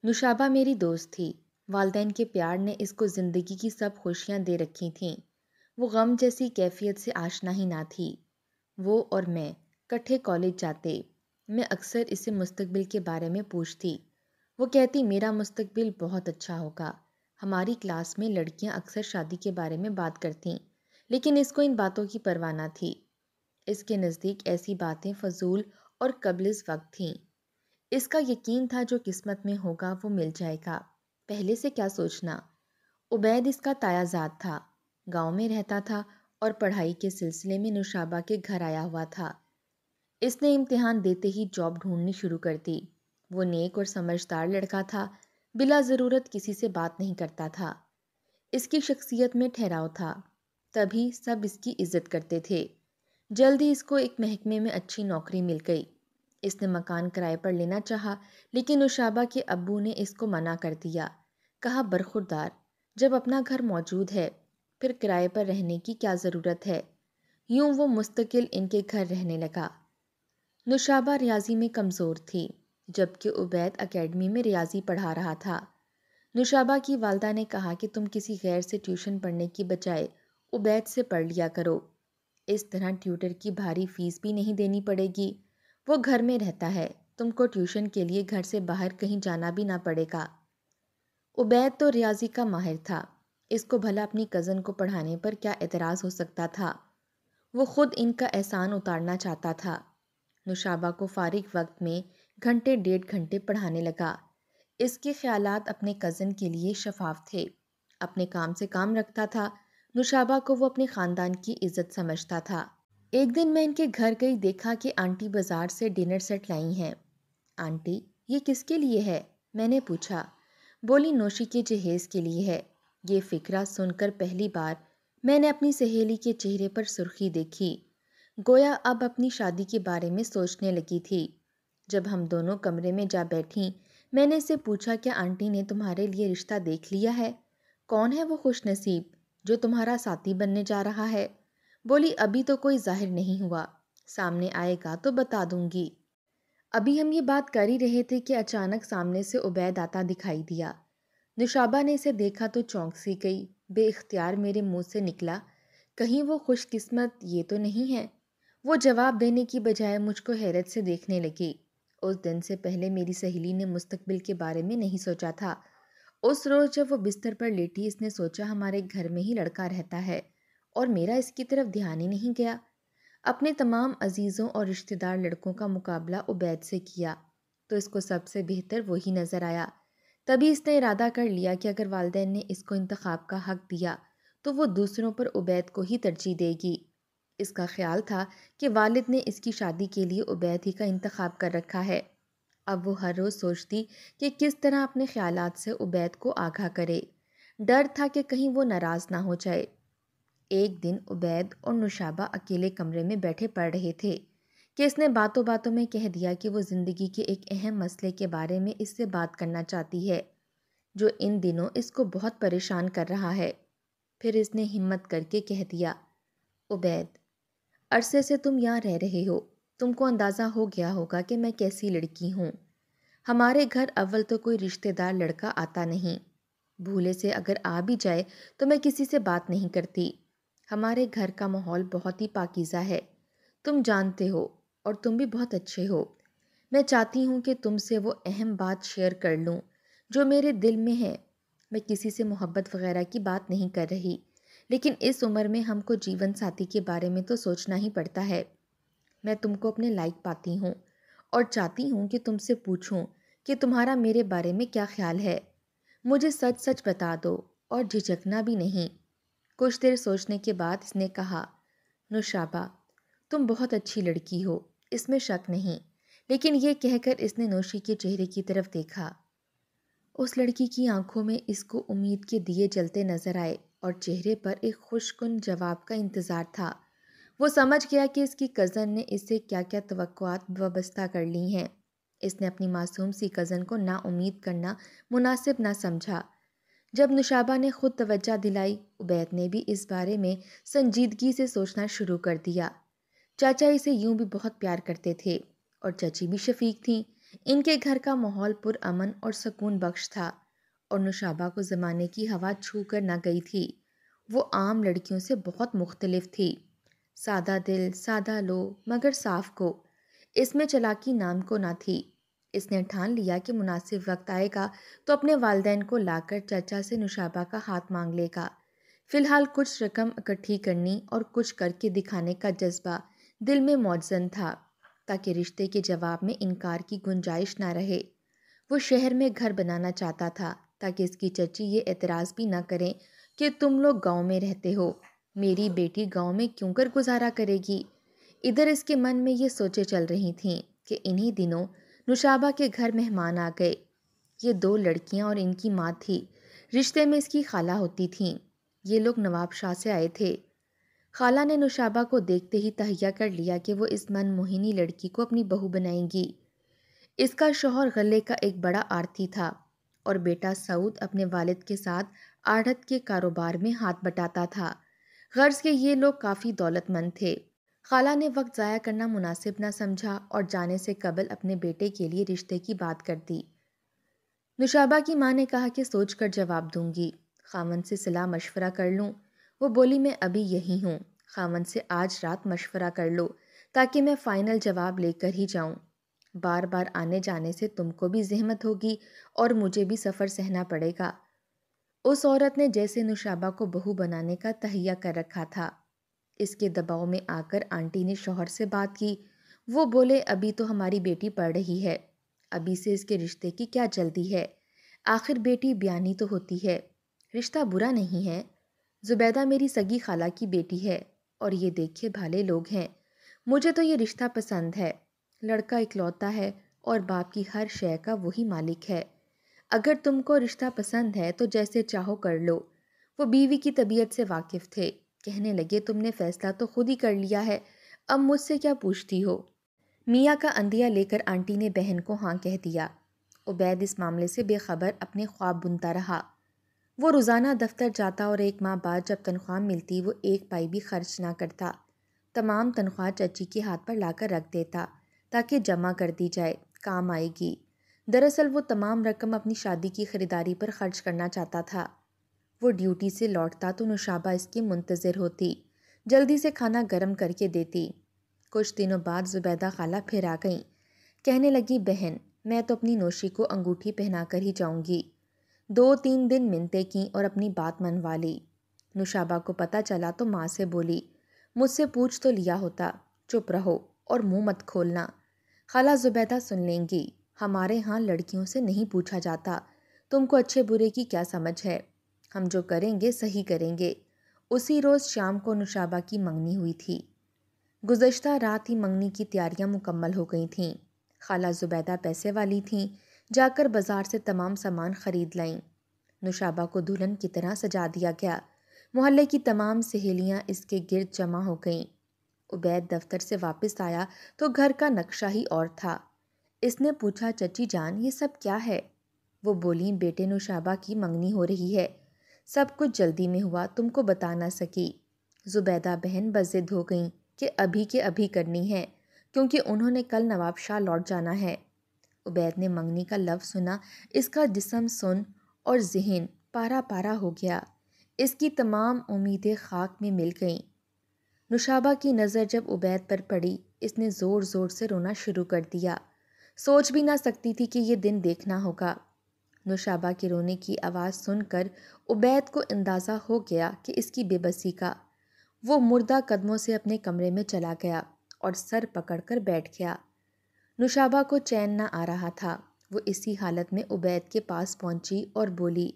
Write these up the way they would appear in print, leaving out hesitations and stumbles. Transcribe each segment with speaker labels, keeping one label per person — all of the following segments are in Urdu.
Speaker 1: نشابہ میری دوست تھی۔ والدین کے پیار نے اس کو زندگی کی سب خوشیاں دے رکھی تھیں۔ وہ غم جیسی کیفیت سے آشنا ہی نہ تھی۔ وہ اور میں کٹھے کالج جاتے۔ میں اکثر اسے مستقبل کے بارے میں پوچھتی۔ وہ کہتی میرا مستقبل بہت اچھا ہوگا۔ ہماری کلاس میں لڑکیاں اکثر شادی کے بارے میں بات کرتیں، لیکن اس کو ان باتوں کی پرواہ نہ تھی۔ اس کے نزدیک ایسی باتیں فضول اور قبل از وقت تھیں۔ اس کا یقین تھا جو قسمت میں ہوگا وہ مل جائے گا، پہلے سے کیا سوچنا۔ عبید اس کا تایا زاد تھا، گاؤں میں رہتا تھا اور پڑھائی کے سلسلے میں نشابہ کے گھر آیا ہوا تھا۔ اس نے امتحان دیتے ہی جاب ڈھونڈنی شروع کر دی۔ وہ نیک اور سمجھدار لڑکا تھا، بلا ضرورت کسی سے بات نہیں کرتا تھا۔ اس کی شخصیت میں ٹھہراؤ تھا، تبھی سب اس کی عزت کرتے تھے۔ جلدی اس کو ایک محکمے میں اچھی نوکری مل گئی۔ اس نے مکان کرائے پر لینا چاہا، لیکن نشابہ کے ابو نے اس کو منع کر دیا۔ کہا برخوردار، جب اپنا گھر موجود ہے پھر کرائے پر رہنے کی کیا ضرورت ہے۔ یوں وہ مستقل ان کے گھر رہنے لگا۔ نشابہ ریاضی میں کمزور تھی، جبکہ عبید اکیڈمی میں ریاضی پڑھا رہا تھا۔ نشابہ کی والدہ نے کہا کہ تم کسی غیر سے ٹیوشن پڑھنے کی بجائے عبید سے پڑھ لیا کرو، اس طرح ٹیوٹر کی بھاری فیس بھی نہیں دینی پڑے گی۔ وہ گھر میں رہتا ہے، تم کو ٹیوشن کے لیے گھر سے باہر کہیں جانا بھی نہ پڑے گا۔ عبید تو ریاضی کا ماہر تھا، اس کو بھلا اپنی کزن کو پڑھانے پر کیا اعتراض ہو سکتا تھا۔ وہ خود ان کا احسان اتارنا چاہتا تھا۔ نشابہ کو فارغ وقت میں گھنٹے 1.5 گھنٹے پڑھانے لگا۔ اس کے خیالات اپنے کزن کے لیے شفاف تھے، اپنے کام سے کام رکھتا تھا۔ نشابہ کو وہ اپنے خاندان کی عزت سمجھتا تھا۔ ایک دن میں ان کے گھر گئی، دیکھا کہ آنٹی بازار سے ڈنر سیٹ لائی ہیں۔ آنٹی یہ کس کے لیے ہے؟ میں نے پوچھا۔ بولی نوشی کے جہیز کے لیے ہے۔ یہ فکرہ سن کر پہلی بار میں نے اپنی سہیلی کے چہرے پر سرخی دیکھی، گویا اب اپنی شادی کے بارے میں سوچنے لگی تھی۔ جب ہم دونوں کمرے میں جا بیٹھیں، میں نے اسے پوچھا کیا آنٹی نے تمہارے لیے رشتہ دیکھ لیا ہے؟ کون ہے وہ خوش نصیب جو تمہارا ساتھی بننے جا رہا ہے؟ بولی ابھی تو کوئی ظاہر نہیں ہوا، سامنے آئے گا تو بتا دوں گی۔ ابھی ہم یہ بات کر ہی رہے تھے کہ اچانک سامنے سے عبید آتا دکھائی دیا۔ نشابہ نے اسے دیکھا تو چونک سی گئی۔ بے اختیار میرے منہ سے نکلا، کہیں وہ خوش قسمت یہ تو نہیں ہے؟ وہ جواب دینے کی بجائے مجھ کو حیرت سے دیکھنے لگی۔ اس دن سے پہلے میری سہیلی نے مستقبل کے بارے میں نہیں سوچا تھا۔ اس روز جب وہ بستر پر لیٹی، اس نے سوچا ہمارے گھر میں ہی لڑکا رہتا ہے اور میرا اس کی طرف دھیان ہی نہیں گیا۔ اپنے تمام عزیزوں اور رشتہ دار لڑکوں کا مقابلہ عبید سے کیا تو اس کو سب سے بہتر وہی نظر آیا۔ تبھی اس نے ارادہ کر لیا کہ اگر والدین نے اس کو انتخاب کا حق دیا تو وہ دوسروں پر عبید کو ہی ترجیح دے گی۔ اس کا خیال تھا کہ والد نے اس کی شادی کے لیے عبید ہی کا انتخاب کر رکھا ہے۔ اب وہ ہر روز سوچتی کہ کس طرح اپنے خیالات سے عبید کو آگاہ کرے۔ ڈر تھا کہ کہیں وہ ناراض نہ ہو جائے۔ ایک دن عبید اور نشابہ اکیلے کمرے میں بیٹھے پڑھ رہے تھے کہ اس نے باتوں باتوں میں کہہ دیا کہ وہ زندگی کے ایک اہم مسئلے کے بارے میں اس سے بات کرنا چاہتی ہے جو ان دنوں اس کو بہت پریشان کر رہا ہے۔ پھر اس نے ہمت کر کے کہہ دیا، عبید عرصے سے تم یہاں رہ رہے ہو، تم کو اندازہ ہو گیا ہوگا کہ میں کیسی لڑکی ہوں۔ ہمارے گھر اول تو کوئی رشتہ دار لڑکا آتا نہیں، بھولے سے اگر آ بھی جائے تو میں کسی سے بات نہیں کرتی۔ ہمارے گھر کا ماحول بہت ہی پاکیزہ ہے، تم جانتے ہو، اور تم بھی بہت اچھے ہو۔ میں چاہتی ہوں کہ تم سے وہ اہم بات شیئر کر لوں جو میرے دل میں ہے۔ میں کسی سے محبت وغیرہ کی بات نہیں کر رہی، لیکن اس عمر میں ہم کو جیون ساتھی کے بارے میں تو سوچنا ہی پڑتا ہے۔ میں تم کو اپنے لائق پاتی ہوں اور چاہتی ہوں کہ تم سے پوچھوں کہ تمہارا میرے بارے میں کیا خیال ہے۔ مجھے سچ سچ بتا دو اور جھجکنا بھی نہیں۔ کچھ دیر سوچنے کے بعد اس نے کہا، نشابہ تم بہت اچھی لڑکی ہو، اس میں شک نہیں۔ لیکن یہ کہہ کر اس نے نوشی کے چہرے کی طرف دیکھا۔ اس لڑکی کی آنکھوں میں اس کو امید کے دیے جلتے نظر آئے اور چہرے پر ایک خوش کن جواب کا انتظار تھا۔ وہ سمجھ گیا کہ اس کی کزن نے اس سے کیا کیا توقعات وابستہ کر لی ہیں۔ اس نے اپنی معصوم سی کزن کو نا امید کرنا مناسب نہ سمجھا۔ جب نشابہ نے خود توجہ دلائی، عبید نے بھی اس بارے میں سنجیدگی سے سوچنا شروع کر دیا۔ چاچا اسے یوں بھی بہت پیار کرتے تھے اور چچی بھی شفیق تھیں، ان کے گھر کا ماحول پرامن اور سکون بخش تھا، اور نوشابہ کو زمانے کی ہوا چھو کر نہ گئی تھی۔ وہ عام لڑکیوں سے بہت مختلف تھی، سادہ دل، سادہ لو مگر صاف کو۔ اس میں چالاکی نام کو نہ تھی۔ اس نے ٹھان لیا کہ مناسب وقت آئے گا تو اپنے والدین کو لا کر چچا سے نوشابہ کا ہاتھ مانگ لے گا۔ فی الحال کچھ رقم اکٹھی کرنی اور کچھ کر کے دکھانے کا جذبہ دل میں موجزن تھا، تاکہ رشتے کے جواب میں انکار کی گنجائش نہ رہے۔ وہ شہر میں گھر بنانا چاہتا تھا تاکہ اس کی چچی یہ اعتراض بھی نہ کریں کہ تم لوگ گاؤں میں رہتے ہو، میری بیٹی گاؤں میں کیوں کر گزارا کرے گی۔ ادھر اس کے من میں یہ سوچیں چل رہی تھیں کہ انہی دنوں نوشابہ کے گھر مہمان آ گئے۔ یہ 2 لڑکیاں اور ان کی ماں تھی، رشتے میں اس کی خالہ ہوتی تھیں۔ یہ لوگ نواب شاہ سے آئے تھے۔ خالہ نے نوشابہ کو دیکھتے ہی تہیہ کر لیا کہ وہ اس من موہنی لڑکی کو اپنی بہو بنائیں گی۔ اس کا شوہر غلے کا ایک بڑا آڑتی تھا، اور بیٹا سعود اپنے والد کے ساتھ آڑت کے کاروبار میں ہاتھ بٹاتا تھا۔ غرض کہ یہ لوگ کافی دولت مند تھے۔ خالہ نے وقت ضائع کرنا مناسب نہ سمجھا اور جانے سے قبل اپنے بیٹے کے لیے رشتے کی بات کر دی۔ نوشابہ کی ماں نے کہا کہ سوچ کر جواب دوں گی، خاوند سے صلاح مشورہ کر لوں۔ وہ بولی میں ابھی یہی ہوں، خاوند سے آج رات مشورہ کر لو تاکہ میں فائنل جواب لے کر ہی جاؤں۔ بار بار آنے جانے سے تم کو بھی زحمت ہوگی اور مجھے بھی سفر سہنا پڑے گا۔ اس عورت نے جیسے نوشابہ کو بہو بنانے کا تہیہ کر رکھا تھا۔ اس کے دباؤ میں آ کر آنٹی نے شوہر سے بات کی۔ وہ بولے ابھی تو ہماری بیٹی پڑھ رہی ہے، ابھی سے اس کے رشتے کی کیا جلدی ہے، آخر بیٹی بیانی تو ہوتی ہے، رشتہ برا نہیں ہے۔ زبیدہ میری سگی خالہ کی بیٹی ہے اور یہ دیکھے بھالے لوگ ہیں، مجھے تو یہ رشتہ پسند ہے۔ لڑکا اکلوتا ہے اور باپ کی ہر شے کا وہی مالک ہے۔ اگر تم کو رشتہ پسند ہے تو جیسے چاہو کر لو۔ وہ بیوی کی طبیعت سے واقف تھے، کہنے لگے تم نے فیصلہ تو خود ہی کر لیا ہے، اب مجھ سے کیا پوچھتی ہو۔ میاں کا اندیہ لے کر آنٹی نے بہن کو ہاں کہہ دیا۔ عبید اس معاملے سے بے خبر اپنے خواب بنتا رہا۔ وہ روزانہ دفتر جاتا اور 1 ماہ بعد جب تنخواہ ملتی وہ 1 پائی بھی خرچ نہ کرتا۔ تمام تنخواہ چچی کے ہاتھ پر لا کر رکھ دیتا تاکہ جمع کر دی جائے، کام آئے گی۔ دراصل وہ تمام رقم اپنی شادی کی خریداری پر خرچ کرنا چاہتا تھا۔ وہ ڈیوٹی سے لوٹتا تو نوشابہ اس کی منتظر ہوتی، جلدی سے کھانا گرم کر کے دیتی۔ کچھ دنوں بعد زبیدہ خالہ پھر آ گئیں، کہنے لگی بہن میں تو اپنی نوشی کو انگوٹھی پہنا کر ہی جاؤں گی۔ 2-3 دن منتیں کیں اور اپنی بات منوا لی۔ نوشابہ کو پتہ چلا تو ماں سے بولی مجھ سے پوچھ تو لیا ہوتا، چپ رہو اور منہ مت کھولنا، خالہ زبیدہ سن لیں گی، ہمارے ہاں لڑکیوں سے نہیں پوچھا جاتا، تم کو اچھے برے کی کیا سمجھ ہے، ہم جو کریں گے صحیح کریں گے۔ اسی روز شام کو نوشابہ کی منگنی ہوئی تھی۔ گزشتہ رات ہی منگنی کی تیاریاں مکمل ہو گئی تھیں۔ خالہ زبیدہ پیسے والی تھیں، جا کر بازار سے تمام سامان خرید لائیں۔ نوشابہ کو دلہن کی طرح سجا دیا گیا۔ محلے کی تمام سہیلیاں اس کے گرد جمع ہو گئیں۔ عبید دفتر سے واپس آیا تو گھر کا نقشہ ہی اور تھا۔ اس نے پوچھا چچی جان یہ سب کیا ہے؟ وہ بولیں بیٹے نوشابہ کی منگنی ہو رہی ہے، سب کچھ جلدی میں ہوا، تم کو بتا نہ سکی۔ زبیدہ بہن بضد ہو گئیں کہ ابھی کے ابھی کرنی ہے، کیونکہ انہوں نے کل نواب شاہ لوٹ جانا ہے۔ عبید نے منگنی کا لفظ سنا، اس کا جسم سن اور ذہن پارا پارا ہو گیا، اس کی تمام امیدیں خاک میں مل گئیں۔ نوشابہ کی نظر جب عبید پر پڑی اس نے زور زور سے رونا شروع کر دیا، سوچ بھی نہ سکتی تھی کہ یہ دن دیکھنا ہوگا۔ نوشابہ کے رونے کی آواز سن کر عبید کو اندازہ ہو گیا کہ اس کی بے بسی کا۔ وہ مردہ قدموں سے اپنے کمرے میں چلا گیا اور سر پکڑ کر بیٹھ گیا۔ نوشابہ کو چین نہ آ رہا تھا۔ وہ اسی حالت میں عبید کے پاس پہنچی اور بولی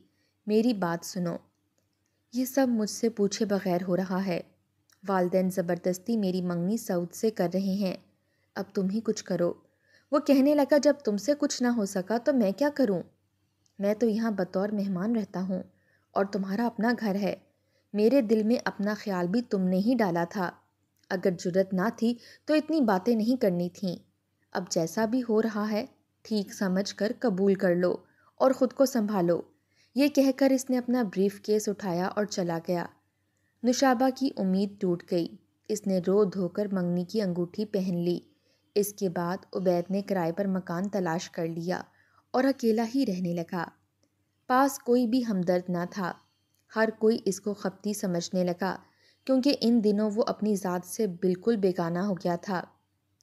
Speaker 1: میری بات سنو، یہ سب مجھ سے پوچھے بغیر ہو رہا ہے۔ والدین زبردستی میری منگنی سعود سے کر رہے ہیں، اب تم ہی کچھ کرو۔ وہ کہنے لگا جب تم سے کچھ نہ ہو سکا تو میں کیا کروں؟ میں تو یہاں بطور مہمان رہتا ہوں اور تمہارا اپنا گھر ہے، میرے دل میں اپنا خیال بھی تم نے ہی ڈالا تھا، اگر جرت نہ تھی تو اتنی باتیں نہیں کرنی تھیں۔ اب جیسا بھی ہو رہا ہے ٹھیک سمجھ کر قبول کر لو اور خود کو سنبھالو۔ یہ کہہ کر اس نے اپنا بریف کیس اٹھایا اور چلا گیا۔ نوشابہ کی امید ٹوٹ گئی۔ اس نے رو دھو کر منگنی کی انگوٹھی پہن لی، اس کے بعد عبید نے کرائے پر مکان تلاش کر لیا اور اکیلا ہی رہنے لگا۔ پاس کوئی بھی ہمدرد نہ تھا، ہر کوئی اس کو خپتی سمجھنے لگا کیونکہ ان دنوں وہ اپنی ذات سے بالکل بیگانہ ہو گیا تھا۔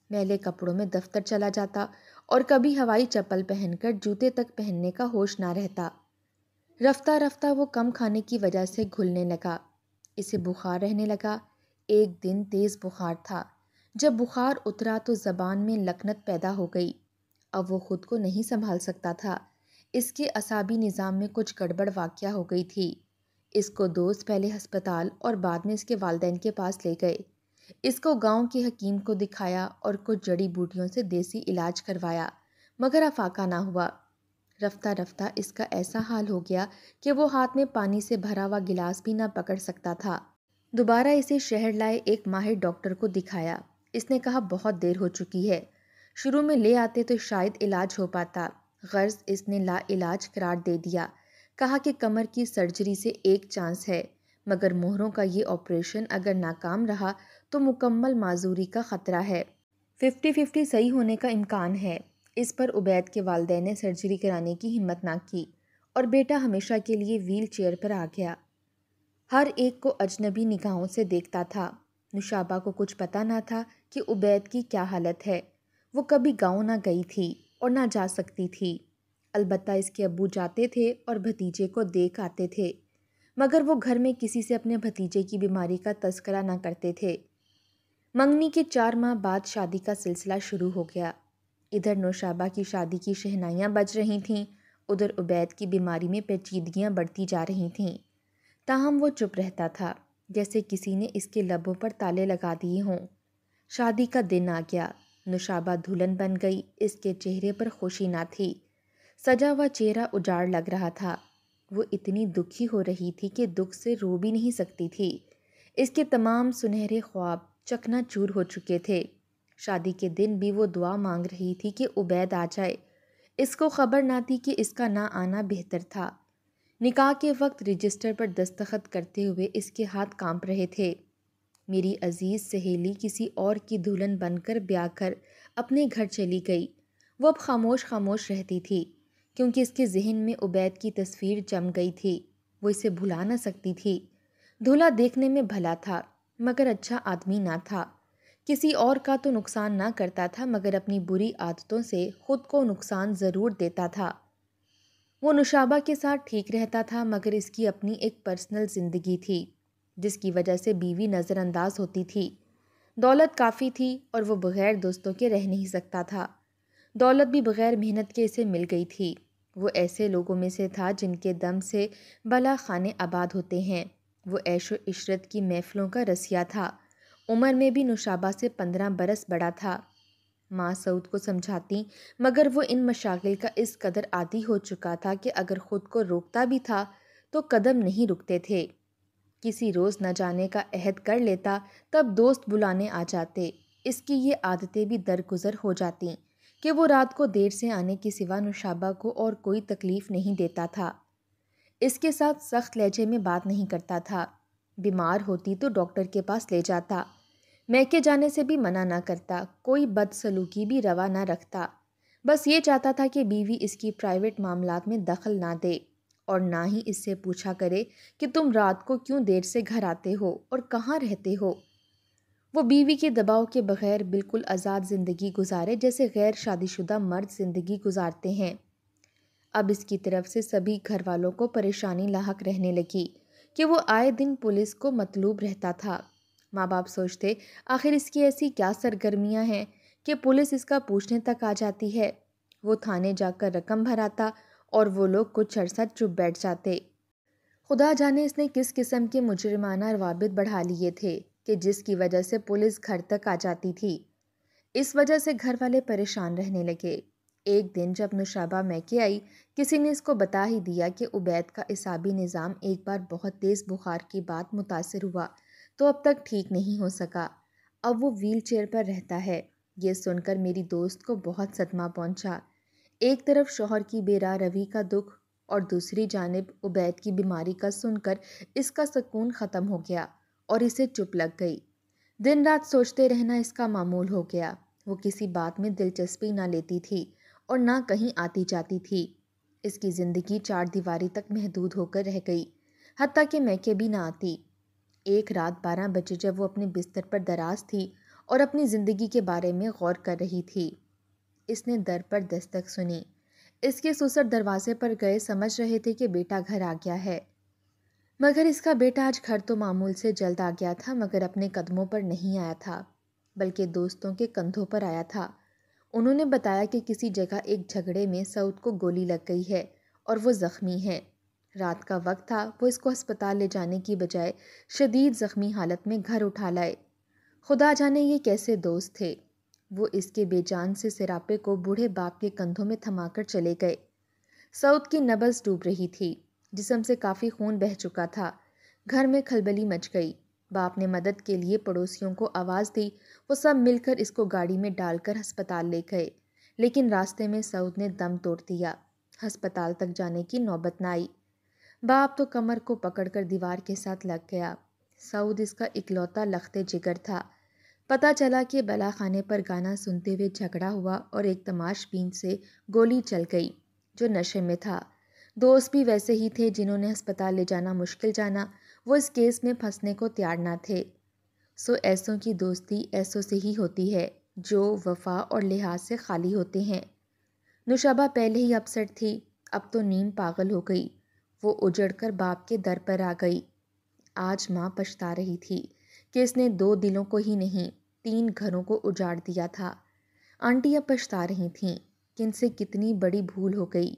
Speaker 1: میلے کپڑوں میں دفتر چلا جاتا اور کبھی ہوائی چپل پہن کر جوتے تک پہننے کا ہوش نہ رہتا۔ رفتہ رفتہ وہ کم کھانے کی وجہ سے گھلنے لگا، اسے بخار رہنے لگا۔ ایک دن تیز بخار تھا، جب بخار اترا تو زبان میں لکنت پیدا ہو گئی۔ اب وہ خود کو نہیں سنبھال سکتا تھا، اس کے اعصابی نظام میں کچھ گڑبڑ واقع ہو گئی تھی۔ اس کو دوست پہلے ہسپتال اور بعد میں اس کے والدین کے پاس لے گئے۔ اس کو گاؤں کے حکیم کو دکھایا اور کچھ جڑی بوٹیوں سے دیسی علاج کروایا، مگر افاقہ نہ ہوا۔ رفتہ رفتہ اس کا ایسا حال ہو گیا کہ وہ ہاتھ میں پانی سے بھرا ہوا گلاس بھی نہ پکڑ سکتا تھا۔ دوبارہ اسے شہر لائے ایک ماہر ڈاکٹر کو دکھایا۔ اس نے کہا بہت دیر ہو چکی ہے، شروع میں لے آتے تو شاید علاج ہو پاتا۔ غرض اس نے لا علاج قرار دے دیا، کہا کہ کمر کی سرجری سے ایک چانس ہے، مگر مہروں کا یہ آپریشن اگر ناکام رہا تو مکمل معذوری کا خطرہ ہے، 50-50 صحیح ہونے کا امکان ہے۔ اس پر عبید کے والدین نے سرجری کرانے کی ہمت نہ کی اور بیٹا ہمیشہ کے لیے ویل چیئر پر آ گیا۔ ہر ایک کو اجنبی نگاہوں سے دیکھتا تھا۔ نوشابہ کو کچھ پتہ نہ تھا کہ عبید کی کیا حالت ہے۔ وہ کبھی گاؤں نہ گئی تھی اور نہ جا سکتی تھی، البتہ اس کے ابو جاتے تھے اور بھتیجے کو دیکھ آتے تھے، مگر وہ گھر میں کسی سے اپنے بھتیجے کی بیماری کا تذکرہ نہ کرتے تھے۔ منگنی کے 4 ماہ بعد شادی کا سلسلہ شروع ہو گیا۔ ادھر نوشابہ کی شادی کی شہنائیاں بج رہی تھیں، ادھر عبید کی بیماری میں پیچیدگیاں بڑھتی جا رہی تھیں۔ تاہم وہ چپ رہتا تھا، جیسے کسی نے اس کے لبوں پر تالے لگا دیے ہوں۔ شادی کا دن آ گیا، نوشابہ دلہن بن گئی۔ اس کے چہرے پر خوشی نہ تھی، سجا ہوا چہرہ اجاڑ لگ رہا تھا۔ وہ اتنی دکھی ہو رہی تھی کہ دکھ سے رو بھی نہیں سکتی تھی۔ اس کے تمام سنہرے خواب چکنا چور ہو چکے تھے۔ شادی کے دن بھی وہ دعا مانگ رہی تھی کہ عبید آ جائے۔ اس کو خبر نہ تھی کہ اس کا نہ آنا بہتر تھا۔ نکاح کے وقت رجسٹر پر دستخط کرتے ہوئے اس کے ہاتھ کانپ رہے تھے۔ میری عزیز سہیلی کسی اور کی دلہن بن کر بیاہ کر اپنے گھر چلی گئی۔ وہ اب خاموش خاموش رہتی تھی، کیونکہ اس کے ذہن میں عبید کی تصویر جم گئی تھی۔ وہ اسے بھلا نہ سکتی تھی۔ دولہا دیکھنے میں بھلا تھا، مگر اچھا آدمی نہ تھا۔ کسی اور کا تو نقصان نہ کرتا تھا، مگر اپنی بری عادتوں سے خود کو نقصان ضرور دیتا تھا۔ وہ نوشابہ کے ساتھ ٹھیک رہتا تھا، مگر اس کی اپنی ایک پرسنل زندگی تھی، جس کی وجہ سے بیوی نظر انداز ہوتی تھی۔ دولت کافی تھی اور وہ بغیر دوستوں کے رہ نہیں سکتا تھا۔ دولت بھی بغیر محنت کے اسے مل گئی تھی۔ وہ ایسے لوگوں میں سے تھا جن کے دم سے بلا خانے آباد ہوتے ہیں۔ وہ عیش و عشرت کی محفلوں کا رسیا تھا۔ عمر میں بھی نوشابہ سے 15 برس بڑا تھا۔ ماں سعود کو سمجھاتی، مگر وہ ان مشاغل کا اس قدر عادی ہو چکا تھا کہ اگر خود کو روکتا بھی تھا تو قدم نہیں رکتے تھے۔ کسی روز نہ جانے کا عہد کر لیتا، تب دوست بلانے آ جاتے۔ اس کی یہ عادتیں بھی درگزر ہو جاتیں کہ وہ رات کو دیر سے آنے کی سوا نوشابہ کو اور کوئی تکلیف نہیں دیتا تھا۔ اس کے ساتھ سخت لہجے میں بات نہیں کرتا تھا۔ بیمار ہوتی تو ڈاکٹر کے پاس لے جاتا، میکے جانے سے بھی منع نہ کرتا، کوئی بدسلوکی بھی روا نہ رکھتا۔ بس یہ چاہتا تھا کہ بیوی اس کی پرائیویٹ معاملات میں دخل نہ دے اور نہ ہی اس سے پوچھا کرے کہ تم رات کو کیوں دیر سے گھر آتے ہو اور کہاں رہتے ہو۔ وہ بیوی کے دباؤ کے بغیر بالکل آزاد زندگی گزارے جیسے غیر شادی شدہ مرد زندگی گزارتے ہیں۔ اب اس کی طرف سے سبھی گھر والوں کو پریشانی لاحق رہنے لگی کہ وہ آئے دن پولیس کو مطلوب رہتا تھا۔ ماں باپ سوچتے آخر اس کی ایسی کیا سرگرمیاں ہیں کہ پولیس اس کا پوچھنے تک آ جاتی ہے۔ وہ تھانے جا کر رقم بھراتا اور وہ لوگ کچھ عرصہ چپ بیٹھ جاتے۔ خدا جانے اس نے کس قسم کے مجرمانہ روابط بڑھا لیے تھے کہ جس کی وجہ سے پولیس گھر تک آ جاتی تھی۔ اس وجہ سے گھر والے پریشان رہنے لگے۔ ایک دن جب نوشابہ میکے آئی، کسی نے اس کو بتا ہی دیا کہ عبید کا اعصابی نظام ایک بار بہت تیز بخار کی بات متاثر ہوا تو اب تک ٹھیک نہیں ہو سکا۔ اب وہ ویل چیئر پر رہتا ہے۔ یہ سن کر میری دوست کو بہت صدمہ پہنچا۔ ایک طرف شوہر کی بے راہ روی کا دکھ اور دوسری جانب عبید کی بیماری کا سن کر اس کا سکون ختم ہو گیا اور اسے چپ لگ گئی۔ دن رات سوچتے رہنا اس کا معمول ہو گیا۔ وہ کسی بات میں دلچسپی نہ لیتی تھی اور نہ کہیں آتی جاتی تھی۔ اس کی زندگی 4 دیواری تک محدود ہو کر رہ گئی، حتیٰ کہ میکے بھی نہ آتی۔ ایک رات 12 بجے جب وہ اپنے بستر پر دراز تھی اور اپنی زندگی کے بارے میں غور کر رہی تھی، اس نے در پر دستک سنی۔ اس کے سسر دروازے پر گئے سمجھ رہے تھے کہ بیٹا گھر آ گیا ہے، مگر اس کا بیٹا آج گھر تو معمول سے جلد آ گیا تھا، مگر اپنے قدموں پر نہیں آیا تھا بلکہ دوستوں کے کندھوں پر آیا تھا۔ انہوں نے بتایا کہ کسی جگہ ایک جھگڑے میں سعود کو گولی لگ گئی ہے اور وہ زخمی ہے۔ رات کا وقت تھا، وہ اس کو ہسپتال لے جانے کی بجائے شدید زخمی حالت میں گھر اٹھا لائے۔ خدا جانے یہ کیسے دوست تھے۔ وہ اس کے بے جان سے سراپے کو بوڑھے باپ کے کندھوں میں تھما کر چلے گئے۔ سعود کی نبض ڈوب رہی تھی، جسم سے کافی خون بہہ چکا تھا۔ گھر میں کھلبلی مچ گئی۔ باپ نے مدد کے لیے پڑوسیوں کو آواز دی، وہ سب مل کر اس کو گاڑی میں ڈال کر ہسپتال لے گئے، لیکن راستے میں سعود نے دم توڑ دیا۔ ہسپتال تک جانے کی نوبت نہ آئی۔ باپ تو کمر کو پکڑ کر دیوار کے ساتھ لگ گیا۔ سعود اس کا اکلوتا لخت جگر تھا۔ پتہ چلا کہ بلا خانے پر گانا سنتے ہوئے جھگڑا ہوا اور ایک تماش بین سے گولی چل گئی جو نشے میں تھا۔ دوست بھی ویسے ہی تھے جنہوں نے ہسپتال لے جانا مشکل جانا، وہ اس کیس میں پھنسنے کو تیار نہ تھے۔ سو ایسوں کی دوستی ایسوں سے ہی ہوتی ہے جو وفا اور لحاظ سے خالی ہوتے ہیں۔ نوشابہ پہلے ہی اپسٹ تھی، اب تو نیم پاگل ہو گئی۔ وہ اجڑ کر باپ کے در پر آ گئی۔ آج ماں پچھتا رہی تھی کہ اس نے 2 دلوں کو ہی نہیں 3 گھروں کو اجاڑ دیا تھا۔ آنٹی اب پچھتا رہی تھیں کہ ان سے کتنی بڑی بھول ہو گئی۔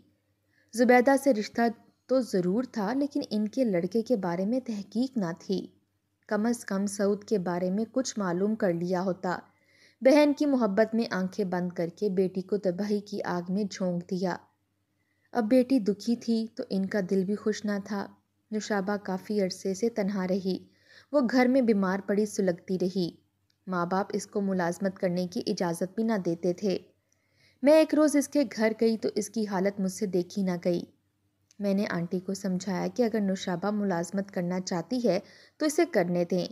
Speaker 1: زبیدہ سے رشتہ تو ضرور تھا، لیکن ان کے لڑکے کے بارے میں تحقیق نہ تھی۔ کم از کم سعود کے بارے میں کچھ معلوم کر لیا ہوتا۔ بہن کی محبت میں آنکھیں بند کر کے بیٹی کو تباہی کی آگ میں جھونک دیا۔ اب بیٹی دکھی تھی تو ان کا دل بھی خوش نہ تھا۔ نوشابہ کافی عرصے سے تنہا رہی۔ وہ گھر میں بیمار پڑی سلگتی رہی۔ ماں باپ اس کو ملازمت کرنے کی اجازت بھی نہ دیتے تھے۔ میں ایک روز اس کے گھر گئی تو اس کی حالت مجھ سے دیکھی نہ گئی۔ میں نے آنٹی کو سمجھایا کہ اگر نوشابہ ملازمت کرنا چاہتی ہے تو اسے کرنے دیں،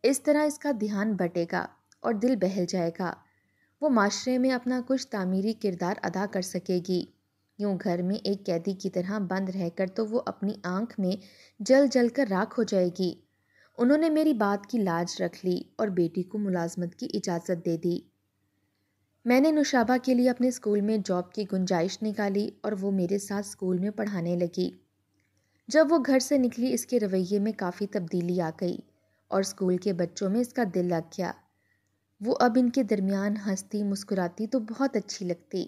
Speaker 1: اس طرح اس کا دھیان بٹے گا اور دل بہل جائے گا۔ وہ معاشرے میں اپنا کچھ تعمیری کردار ادا کر سکے گی۔ یوں گھر میں ایک قیدی کی طرح بند رہ کر تو وہ اپنی آنکھ میں جل جل کر راکھ ہو جائے گی۔ انہوں نے میری بات کی لاج رکھ لی اور بیٹی کو ملازمت کی اجازت دے دی۔ میں نے نوشابہ کے لیے اپنے اسکول میں جاب کی گنجائش نکالی اور وہ میرے ساتھ اسکول میں پڑھانے لگی۔ جب وہ گھر سے نکلی اس کے رویے میں کافی تبدیلی آ گئی اور اسکول کے بچوں میں اس کا دل لگ گیا۔ وہ اب ان کے درمیان ہنستی مسکراتی تو بہت اچھی لگتی۔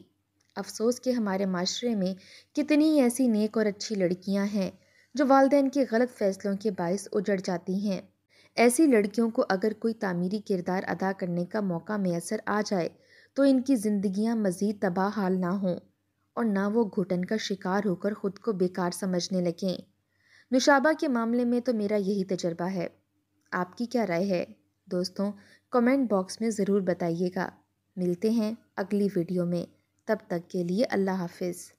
Speaker 1: افسوس کہ ہمارے معاشرے میں کتنی ایسی نیک اور اچھی لڑکیاں ہیں جو والدین کے غلط فیصلوں کے باعث اجڑ جاتی ہیں۔ ایسی لڑکیوں کو اگر کوئی تعمیری کردار ادا کرنے کا موقع میسر آ جائے تو ان کی زندگیاں مزید تباہ حال نہ ہوں اور نہ وہ گھٹن کا شکار ہو کر خود کو بیکار سمجھنے لگیں۔ نوشابہ کے معاملے میں تو میرا یہی تجربہ ہے۔ آپ کی کیا رائے ہے؟ دوستوں کمنٹ باکس میں ضرور بتائیے گا۔ ملتے ہیں اگلی ویڈیو میں، تب تک کے لیے اللہ حافظ۔